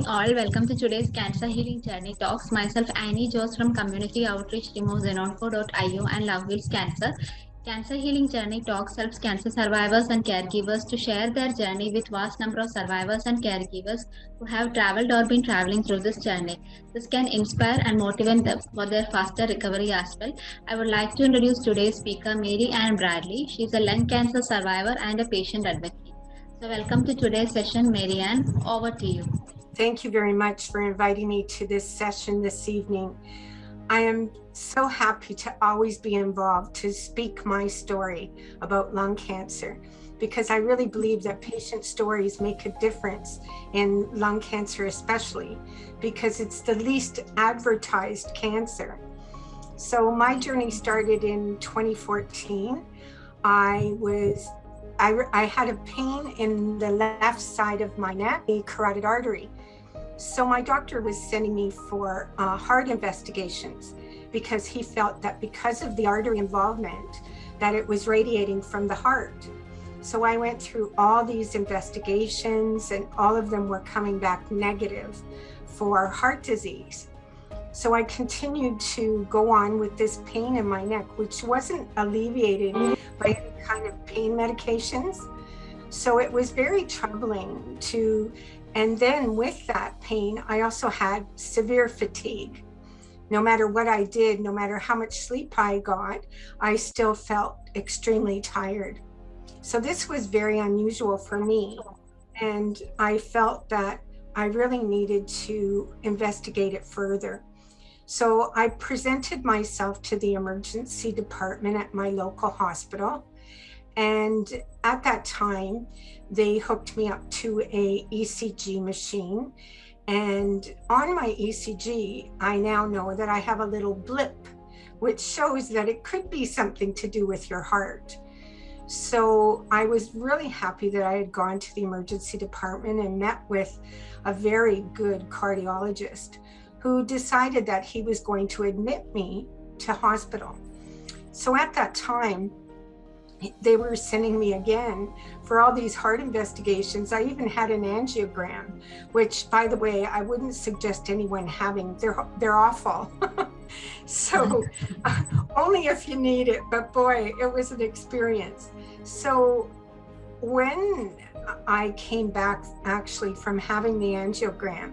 evening, all. Welcome to today's Cancer Healing Journey Talks. Myself, Annie Jones from Community Outreach Team of ZenOnco.io and Love Wills Cancer. Cancer Healing Journey Talks helps cancer survivors and caregivers to share their journey with vast number of survivors and caregivers who have traveled or been traveling through this journey. This can inspire and motivate them for their faster recovery as well. I would like to introduce today's speaker, MaryAnn Bradley. She is a lung cancer survivor and a patient advocate. So welcome to today's session, MaryAnn. Over to you. Thank you very much for inviting me to this session this evening. I am so happy to always be involved to speak my story about lung cancer, because I really believe that patient stories make a difference in lung cancer, especially because it's the least advertised cancer. So my journey started in 2014. I had a pain in the left side of my neck, a carotid artery. So my doctor was sending me for heart investigations because he felt that because of the artery involvement, that it was radiating from the heart. So I went through all these investigations and all of them were coming back negative for heart disease. So I continued to go on with this pain in my neck, which wasn't alleviated by any kind of pain medications. So it was very troubling and then with that pain, I also had severe fatigue. No matter what I did, no matter how much sleep I got, I still felt extremely tired. So this was very unusual for me. And I felt that I really needed to investigate it further. So I presented myself to the emergency department at my local hospital. And at that time, they hooked me up to a ECG machine. And on my ECG, I now know that I have a little blip, which shows that it could be something to do with your heart. So I was really happy that I had gone to the emergency department and met with a very good cardiologist who decided that he was going to admit me to hospital. So at that time, they were sending me again for all these heart investigations. I even had an angiogram, which, by the way, I wouldn't suggest anyone having. They're awful. So only if you need it, but boy, it was an experience. So when I came back actually from having the angiogram,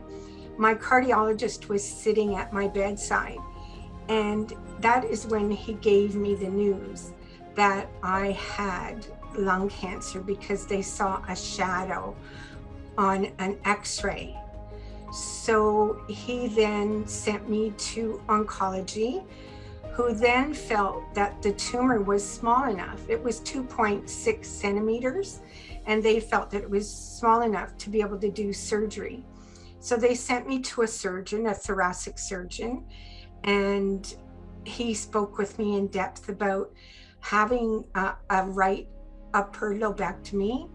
my cardiologist was sitting at my bedside, and that is when he gave me the news that I had lung cancer because they saw a shadow on an X-ray. So he then sent me to Oncology, who then felt that the tumor was small enough. It was 2.6 centimeters, and they felt that it was small enough to be able to do surgery. So they sent me to a surgeon, a thoracic surgeon, and he spoke with me in depth about having a right upper lobectomy,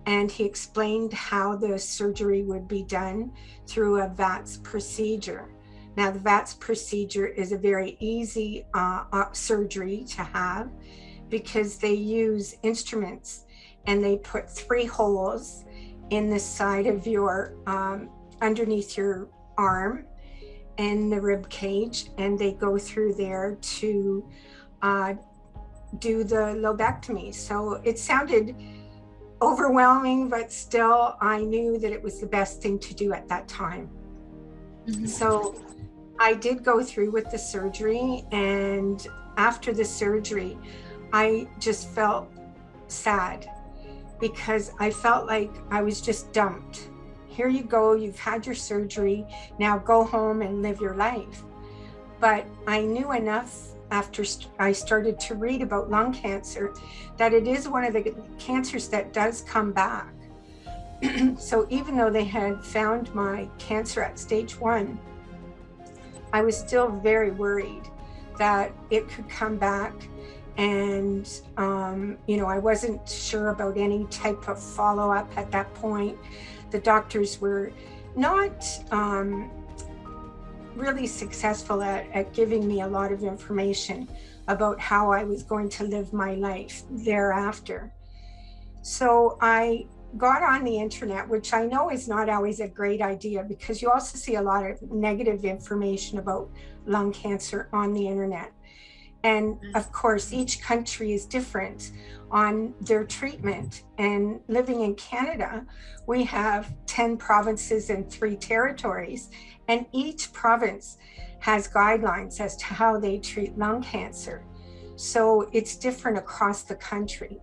and he explained how the surgery would be done through a VATS procedure. Now, the VATS procedure is a very easy surgery to have because they use instruments and they put 3 holes in the side of your, underneath your arm and the rib cage, and they go through there to do the lobectomy. So it sounded overwhelming, but still I knew that it was the best thing to do at that time. Mm-hmm. So I did go through with the surgery, and after the surgery, I just felt sad because I felt like I was just dumped. Here you go, you've had your surgery, now go home and live your life. But I knew enough after I started to read about lung cancer that it is one of the cancers that does come back. So even though they had found my cancer at stage 1, I was still very worried that it could come back. And, I wasn't sure about any type of follow-up at that point. The doctors were not really successful at giving me a lot of information about how I was going to live my life thereafter. So I got on the internet, which I know is not always a great idea because you also see a lot of negative information about lung cancer on the internet. And of course, each country is different on their treatment. And living in Canada, we have 10 provinces and 3 territories, and each province has guidelines as to how they treat lung cancer. So it's different across the country.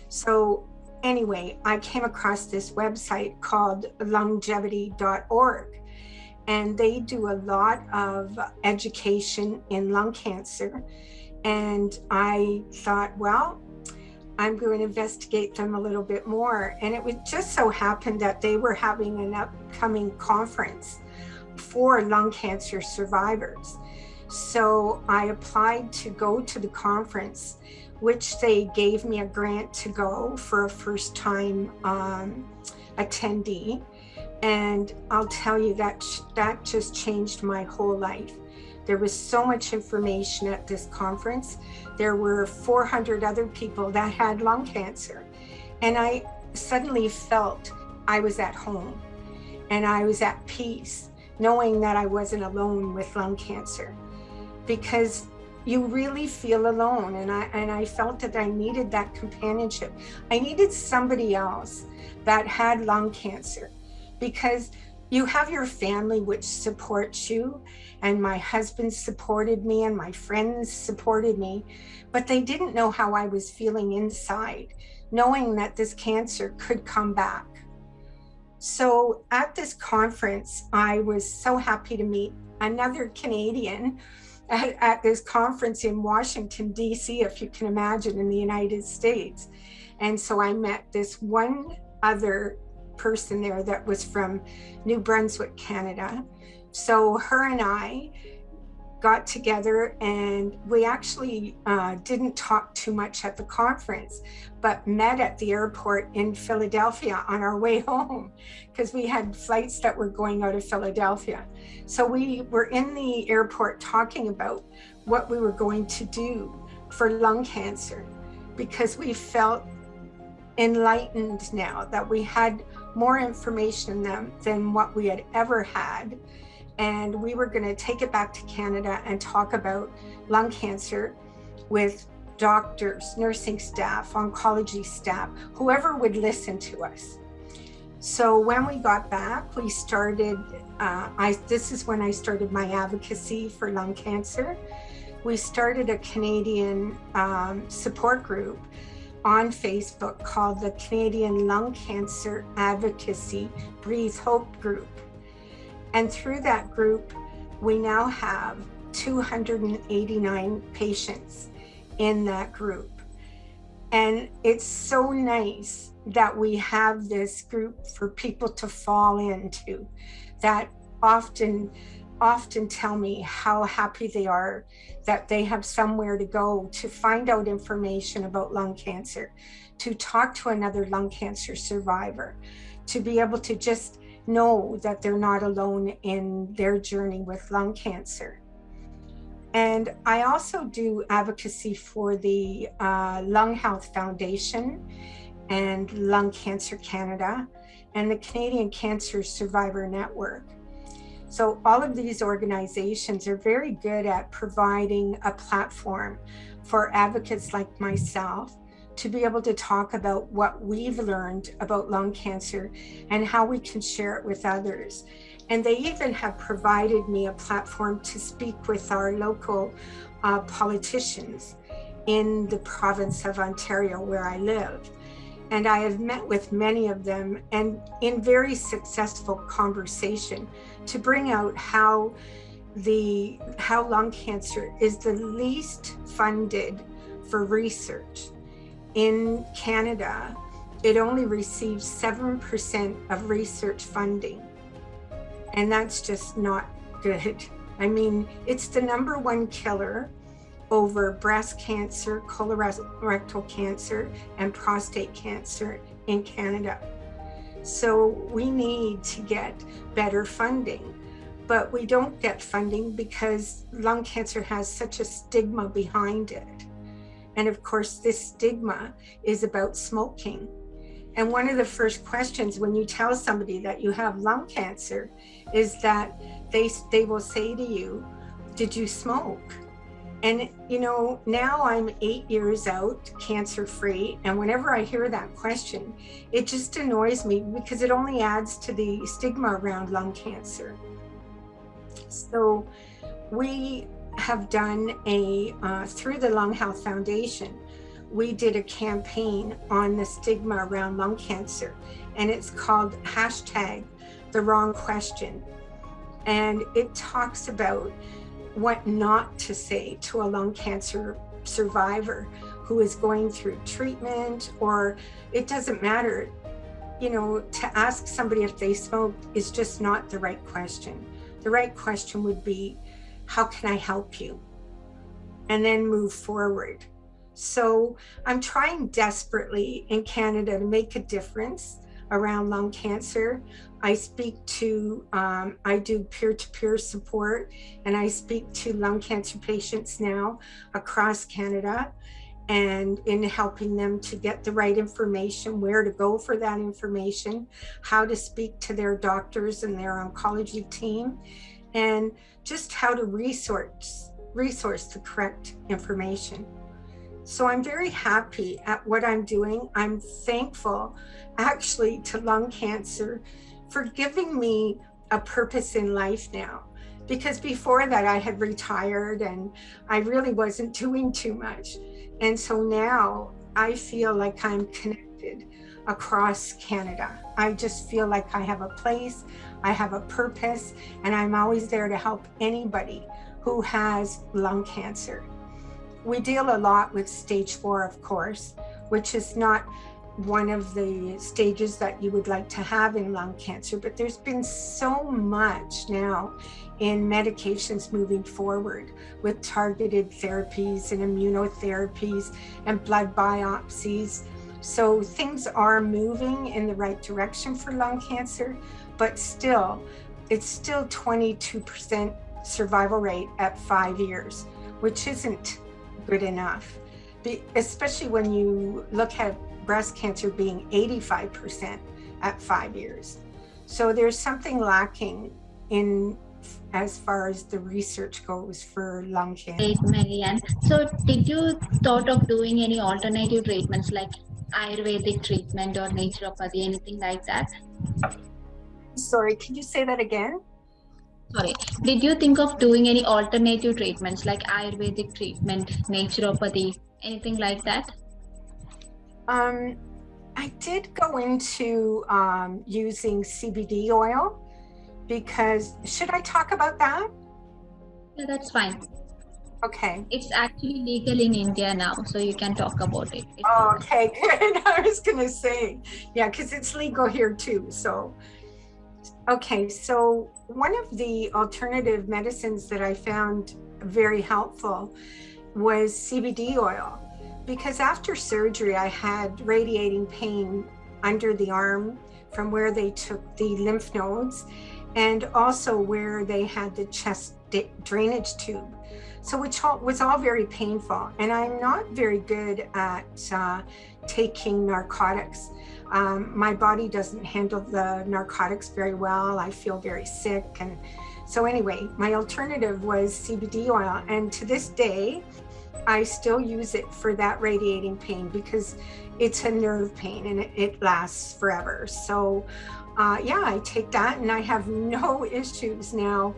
So anyway, I came across this website called longevity.org, and they do a lot of education in lung cancer. And I thought, well, I'm going to investigate them a little bit more. And it would just so happen that they were having an upcoming conference for lung cancer survivors. So I applied to go to the conference, which they gave me a grant to go for a first-time attendee. And I'll tell you that just changed my whole life. There was so much information at this conference. There were 400 other people that had lung cancer. And I suddenly felt I was at home and I was at peace, knowing that I wasn't alone with lung cancer, because you really feel alone. And I felt that I needed that companionship. I needed somebody else that had lung cancer, because you have your family which supports you, and my husband supported me and my friends supported me, but they didn't know how I was feeling inside, knowing that this cancer could come back. So at this conference, I was so happy to meet another Canadian at this conference in Washington, D.C., if you can imagine, in the United States. And so I met this one other person there that was from New Brunswick, Canada. So her and I got together, and we actually didn't talk too much at the conference, but met at the airport in Philadelphia on our way home, because we had flights that were going out of Philadelphia. So we were in the airport talking about what we were going to do for lung cancer, because we felt enlightened now that we had more information than what we had ever had. And we were going to take it back to Canada and talk about lung cancer with doctors, nursing staff, oncology staff, whoever would listen to us. So when we got back, we started, this is when I started my advocacy for lung cancer. We started a Canadian support group on Facebook called the Canadian Lung Cancer Advocacy Breathe Hope Group. And through that group, we now have 289 patients in that group. And it's so nice that we have this group for people to fall into, that often tell me how happy they are that they have somewhere to go to find out information about lung cancer, to talk to another lung cancer survivor, to be able to just know that they're not alone in their journey with lung cancer. And I also do advocacy for the Lung Health Foundation and Lung Cancer Canada and the Canadian Cancer Survivor Network. So all of these organizations are very good at providing a platform for advocates like myself to be able to talk about what we've learned about lung cancer and how we can share it with others. And they even have provided me a platform to speak with our local politicians in the province of Ontario, where I live. And I have met with many of them, and in very successful conversation, to bring out how lung cancer is the least funded for research. In Canada, it only receives 7% of research funding. And that's just not good. I mean, it's the #1 killer over breast cancer, colorectal cancer, and prostate cancer in Canada. So we need to get better funding, but we don't get funding because lung cancer has such a stigma behind it. And of course, this stigma is about smoking. And one of the first questions when you tell somebody that you have lung cancer is that they will say to you, did you smoke? And, you know, now I'm 8 years out, cancer-free. And whenever I hear that question, it just annoys me because it only adds to the stigma around lung cancer. So we have done through the Lung Health Foundation, we did a campaign on the stigma around lung cancer, and it's called #TheWrongQuestion. And it talks about what not to say to a lung cancer survivor who is going through treatment, or it doesn't matter. You know, to ask somebody if they smoked is just not the right question. The right question would be, how can I help you? And then move forward. So I'm trying desperately in Canada to make a difference around lung cancer. I speak to, I do peer-to-peer support, and I speak to lung cancer patients now across Canada, and in helping them to get the right information, where to go for that information, how to speak to their doctors and their oncology team, and just how to resource the correct information. So I'm very happy at what I'm doing. I'm thankful actually to lung cancer for giving me a purpose in life now. Because before that I had retired and I really wasn't doing too much. And so now I feel like I'm connected across Canada. I just feel like I have a place, I have a purpose, and I'm always there to help anybody who has lung cancer. We deal a lot with stage 4, of course, which is not one of the stages that you would like to have in lung cancer, but there's been so much now in medications moving forward with targeted therapies and immunotherapies and blood biopsies. So things are moving in the right direction for lung cancer, but still, it's still 22% survival rate at 5 years, which isn't good enough, especially when you look at breast cancer being 85% at 5 years. So there's something lacking in as far as the research goes for lung cancer. Great, MaryAnn. So did you thought of doing any alternative treatments like Ayurvedic treatment or naturopathy, anything like that? Sorry, can you say that again? Sorry, did you think of doing any alternative treatments like Ayurvedic treatment, naturopathy, anything like that? I did go into using CBD oil because, should I talk about that? Yeah, that's fine. Okay. It's actually legal in India now, so you can talk about it. Oh, okay, good. I was going to say, yeah, because it's legal here too. So, okay, so one of the alternative medicines that I found very helpful was CBD oil, because after surgery, I had radiating pain under the arm from where they took the lymph nodes and also where they had the chest drainage tube. So which was all very painful. And I'm not very good at taking narcotics. My body doesn't handle the narcotics very well. I feel very sick. And so anyway, my alternative was CBD oil. And to this day, I still use it for that radiating pain because it's a nerve pain and it lasts forever. So yeah, I take that and I have no issues now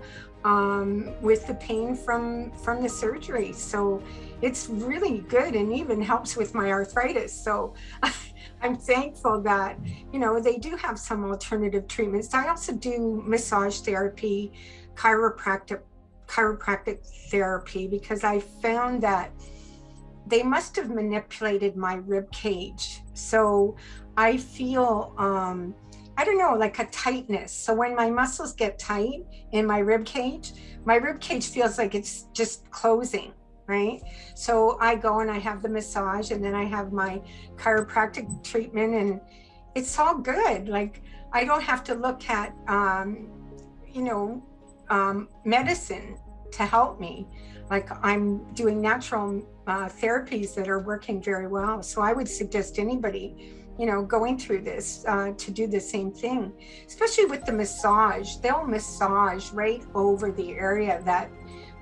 with the pain from the surgery. So it's really good and even helps with my arthritis. So I'm thankful that, you know, they do have some alternative treatments. I also do massage therapy, chiropractic therapy, because I found that they must have manipulated my rib cage. So I feel, I don't know, like a tightness. So when my muscles get tight in my rib cage feels like it's just closing, right? So I go and I have the massage and then I have my chiropractic treatment and it's all good. Like I don't have to look at, you know, medicine to help me. Like I'm doing natural therapies that are working very well. So I would suggest anybody, going through this to do the same thing, especially with the massage. They'll massage right over the area that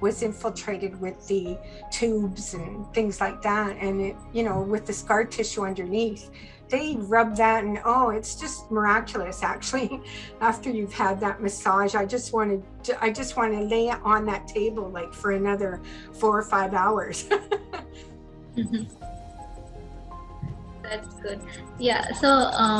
was infiltrated with the tubes and things like that. And it, with the scar tissue underneath, they rub that, and it's just miraculous actually. After you've had that massage, I just want to lay on that table like for another 4 or 5 hours. That's good. Yeah. So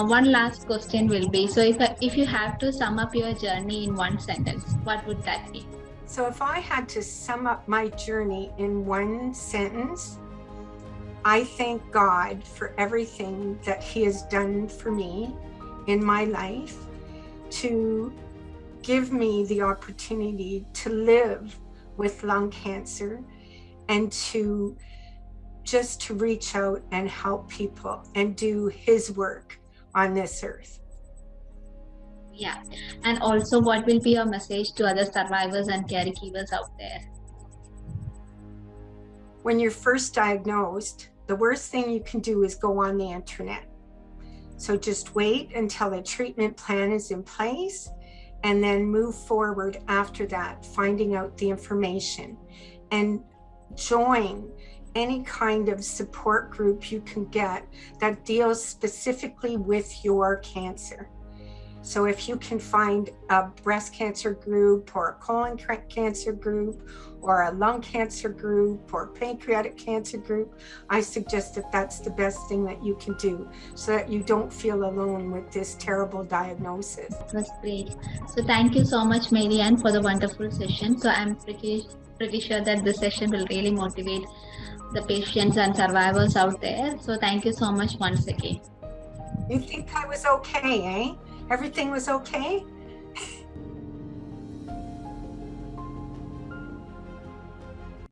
one last question will be, so if you have to sum up your journey in one sentence, what would that be? So if I had to sum up my journey in one sentence, I thank God for everything that He has done for me in my life to give me the opportunity to live with lung cancer and to reach out and help people and do His work on this earth. Yeah. And also, what will be your message to other survivors and caregivers out there? When you're first diagnosed, the worst thing you can do is go on the internet. So just wait until a treatment plan is in place and then move forward after that, finding out the information, and join any kind of support group you can get that deals specifically with your cancer. So if you can find a breast cancer group or a colon cancer group or a lung cancer group or pancreatic cancer group, I suggest that that's the best thing that you can do so that you don't feel alone with this terrible diagnosis. That's great. So thank you so much, MaryAnn, for the wonderful session. So I'm pretty sure that this session will really motivate the patients and survivors out there. So thank you so much once again. You think I was okay, eh? Everything was okay?